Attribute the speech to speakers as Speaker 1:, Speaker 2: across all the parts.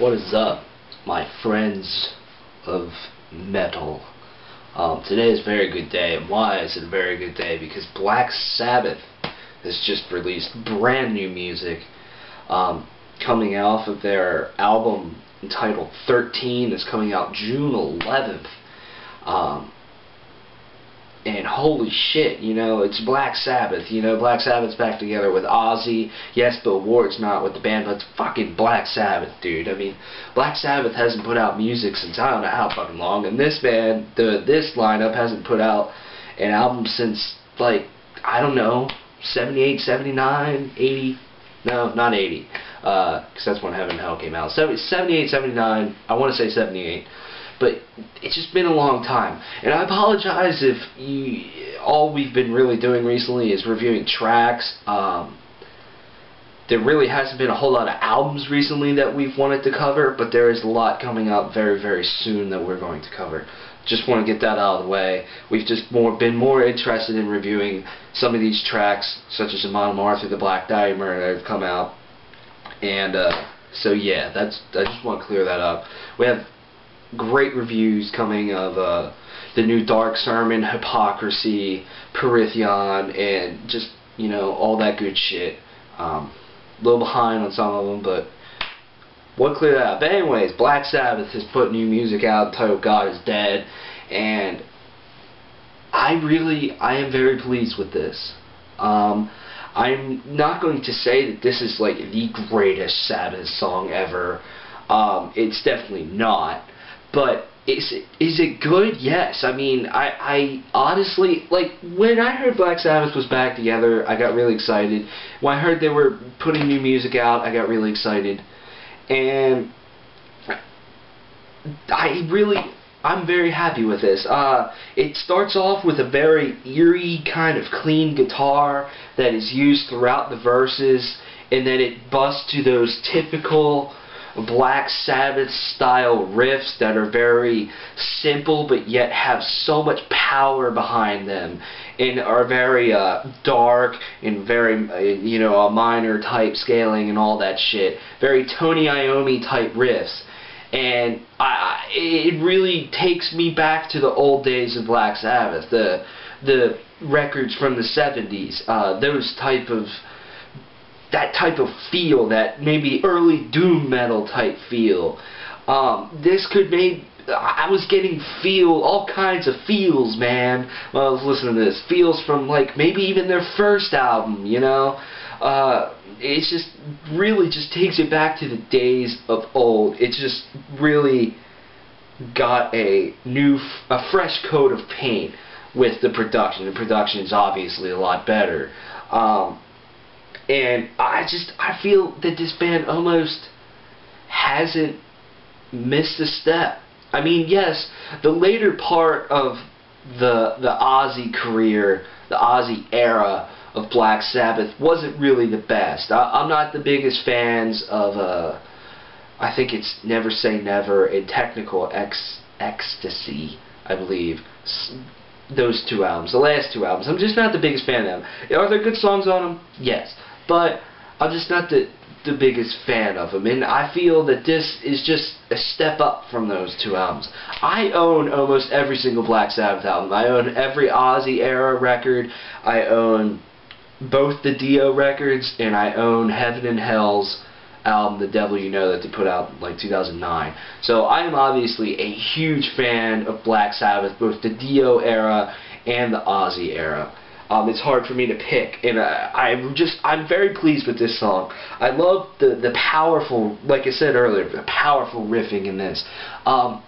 Speaker 1: What is up, my friends of metal? Today is a very good day. And why is it a very good day? Because Black Sabbath has just released brand new music, coming off of their album entitled 13. It's coming out June 11th. And holy shit, it's Black Sabbath. Black Sabbath's back together with Ozzy. Yes, Bill Ward's not with the band, but it's fucking Black Sabbath, dude. I mean, Black Sabbath hasn't put out music since I don't know how fucking long, and this band, this lineup hasn't put out an album since, like, I don't know, 78, 79, 80, no, not 80, because that's when Heaven and Hell came out. 78, 79, I want to say 78. But it's just been a long time, and I apologize if all we've been really doing recently is reviewing tracks. There really hasn't been a whole lot of albums recently that we've wanted to cover, but there is a lot coming out very, very soon that we're going to cover. Just want to get that out of the way. We've just been more interested in reviewing some of these tracks, such as the Monomartha, the Black Diamond that have come out, and so yeah, I just want to clear that up. We have great reviews coming of the new Dark Sermon, Hypocrisy, Perithion, and just, all that good shit. A little behind on some of them, but we'll clear that up. But anyways, Black Sabbath has put new music out entitled God is Dead, and I am very pleased with this. I'm not going to say that this is like the greatest Sabbath song ever. It's definitely not. But is it good? Yes. I mean, I honestly, like, when I heard Black Sabbath was back together, I got really excited. When I heard they were putting new music out, I got really excited. And I'm very happy with this. It starts off with a very eerie kind of clean guitar that is used throughout the verses, and then it busts to those typical Black Sabbath style riffs that are very simple but yet have so much power behind them and are very dark and very a minor type scaling and all that shit, very Tony Iommi type riffs, and it really takes me back to the old days of Black Sabbath, the records from the 70s, that type of feel, that maybe early doom metal type feel. This could I was getting all kinds of feels, man, when I was listening to this. Feels from, like, maybe even their first album, It's just really just takes it back to the days of old. It just really got a fresh coat of paint with the production. The production is obviously a lot better. And I feel that this band almost hasn't missed a step. I mean, yes, the later part of the Ozzy career, the Ozzy era of Black Sabbath wasn't really the best. I'm not the biggest fans of, I think it's Never Say Never and Technical Ecstasy, I believe. Those two albums, the last two albums, I'm just not the biggest fan of them. Are there good songs on them? Yes. But I'm just not the biggest fan of them, and I feel that this is just a step up from those two albums. I own almost every single Black Sabbath album. I own every Ozzy era record. I own both the Dio records, and I own Heaven and Hell's album, The Devil You Know, that they put out in like 2009. So I am obviously a huge fan of Black Sabbath, both the Dio era and the Ozzy era. It's hard for me to pick, and I'm very pleased with this song. I love the powerful, like I said earlier, the powerful riffing in this.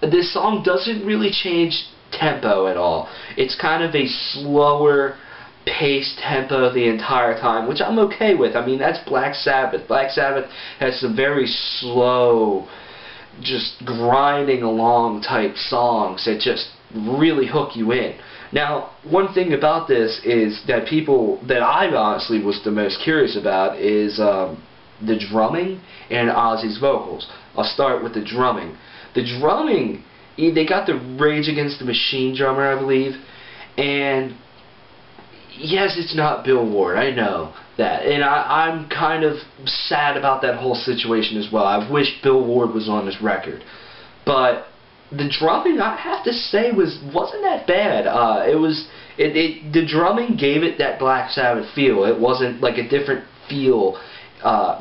Speaker 1: This song doesn't really change tempo at all. It's kind of a slower paced tempo the entire time, which I'm okay with. I mean, that's Black Sabbath. Black Sabbath has some very slow, just grinding along type songs that just really hook you in. Now, one thing about this is that I honestly was the most curious about is the drumming and Ozzy's vocals. I'll start with the drumming. The drumming, they got the Rage Against the Machine drummer, I believe, and yes, it's not Bill Ward, I know that, and I'm kind of sad about that whole situation as well. I wish Bill Ward was on this record, but the drumming, I have to say, wasn't that bad. The drumming gave it that Black Sabbath feel. It wasn't like a different feel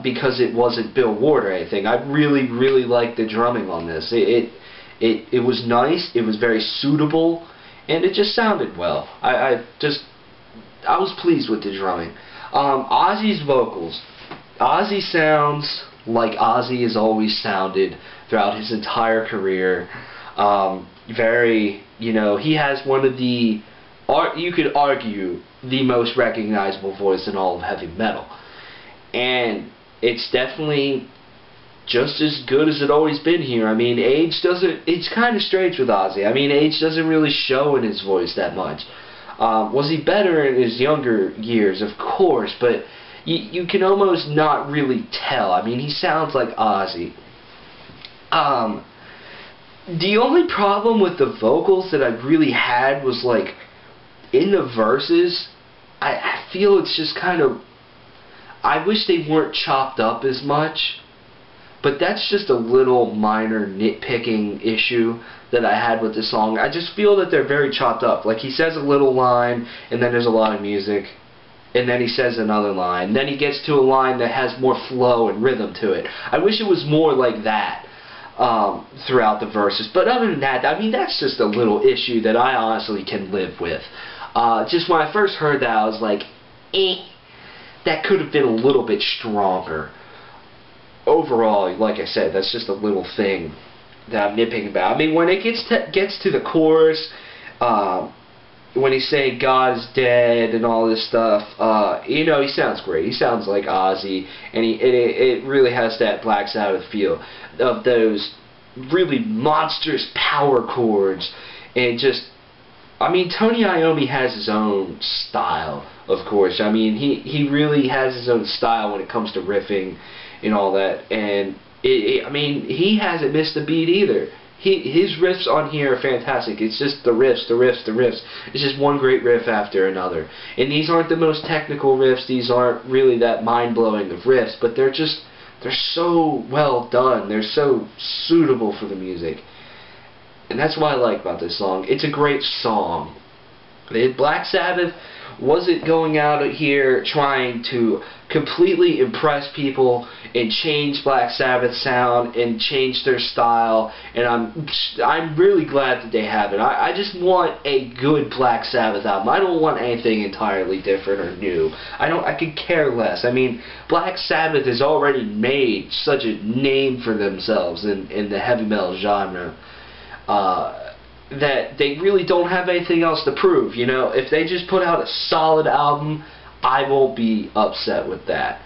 Speaker 1: because it wasn't Bill Ward or anything. I really liked the drumming on this. It was nice. It was very suitable, and it just sounded well. I was pleased with the drumming. Ozzy's vocals. Ozzy sounds like Ozzy has always sounded throughout his entire career. He has one of the, you could argue, the most recognizable voice in all of heavy metal. And it's definitely just as good as it always been here. I mean, age doesn't, it's kind of strange with Ozzy. I mean, age doesn't really show in his voice that much. Was he better in his younger years? Of course, but you can almost not really tell. I mean, he sounds like Ozzy. The only problem with the vocals that I really had was, like, in the verses, I feel it's just kind of, I wish they weren't chopped up as much, but that's just a little minor nitpicking issue that I had with the song. I just feel that they're very chopped up. Like, he says a little line, and then there's a lot of music, and then he says another line. Then he gets to a line that has more flow and rhythm to it. I wish it was more like that throughout the verses. But other than that, I mean, that's just a little issue that I honestly can live with. Just when I first heard that, I was like, that could have been a little bit stronger. Overall, like I said, that's just a little thing that I'm nitpicking about. I mean, when it gets to the chorus, when he's saying God is dead and all this stuff, he sounds great. He sounds like Ozzy, and it really has that Black Sabbath feel of those really monstrous power chords, and just, I mean, Tony Iommi has his own style, of course. I mean, he really has his own style when it comes to riffing and all that, and I mean, he hasn't missed a beat either. His riffs on here are fantastic. It's just the riffs. It's just one great riff after another. And these aren't the most technical riffs. These aren't really that mind-blowing of riffs, but they're so well done. They're so suitable for the music. And that's what I like about this song. It's a great song. Black Sabbath wasn't going out here trying to completely impress people and change Black Sabbath's sound and change their style, and I'm really glad that they have it. I just want a good Black Sabbath album. I don't want anything entirely different or new. I could care less. I mean, Black Sabbath has already made such a name for themselves in the heavy metal genre that they really don't have anything else to prove. You know, if they just put out a solid album, I won't be upset with that.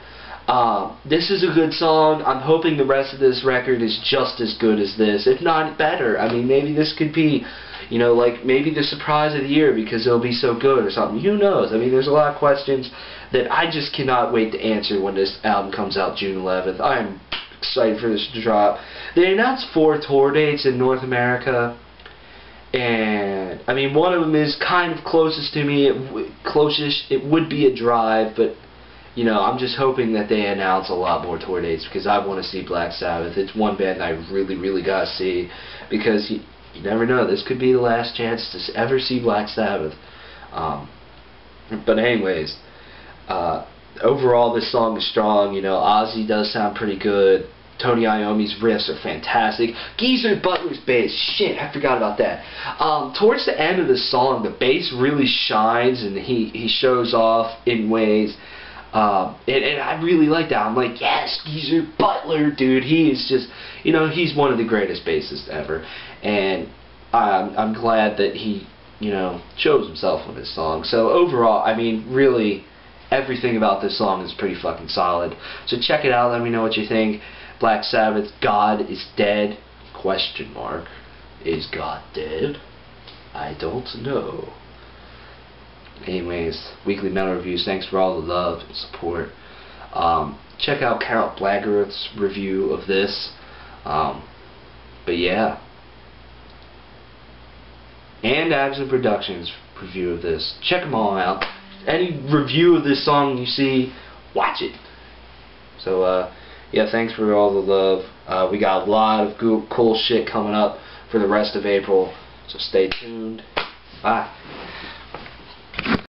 Speaker 1: This is a good song. I'm hoping the rest of this record is just as good as this, if not better. I mean, maybe this could be, like maybe the surprise of the year because it'll be so good or something. Who knows? I mean, there's a lot of questions that I just cannot wait to answer when this album comes out June 11th. I'm excited for this to drop. They announced 4 tour dates in North America. And, I mean, one of them is kind of closest to me, closest, it would be a drive, but, I'm just hoping that they announce a lot more tour dates, because I want to see Black Sabbath. It's one band I really gotta see, because you never know, this could be the last chance to ever see Black Sabbath. But anyways, overall this song is strong. Ozzy does sound pretty good. Tony Iommi's riffs are fantastic. Geezer Butler's bass, shit, I forgot about that. Towards the end of the song, the bass really shines, and he shows off in ways, and I really like that. I'm like, yes, Geezer Butler, dude. He is just, he's one of the greatest bassists ever, and I'm glad that he, shows himself on this song. So overall, I mean, really, everything about this song is pretty fucking solid. So check it out. Let me know what you think. Black Sabbath, God is Dead? ? Is God dead? I don't know. Anyways, weekly metal reviews. Thanks for all the love and support. Check out Carol Blaggerth's review of this. But yeah. And Absent Productions review of this. Check them all out. any review of this song you see, watch it. So yeah, thanks for all the love. We got a lot of cool shit coming up for the rest of April, so stay tuned. Bye.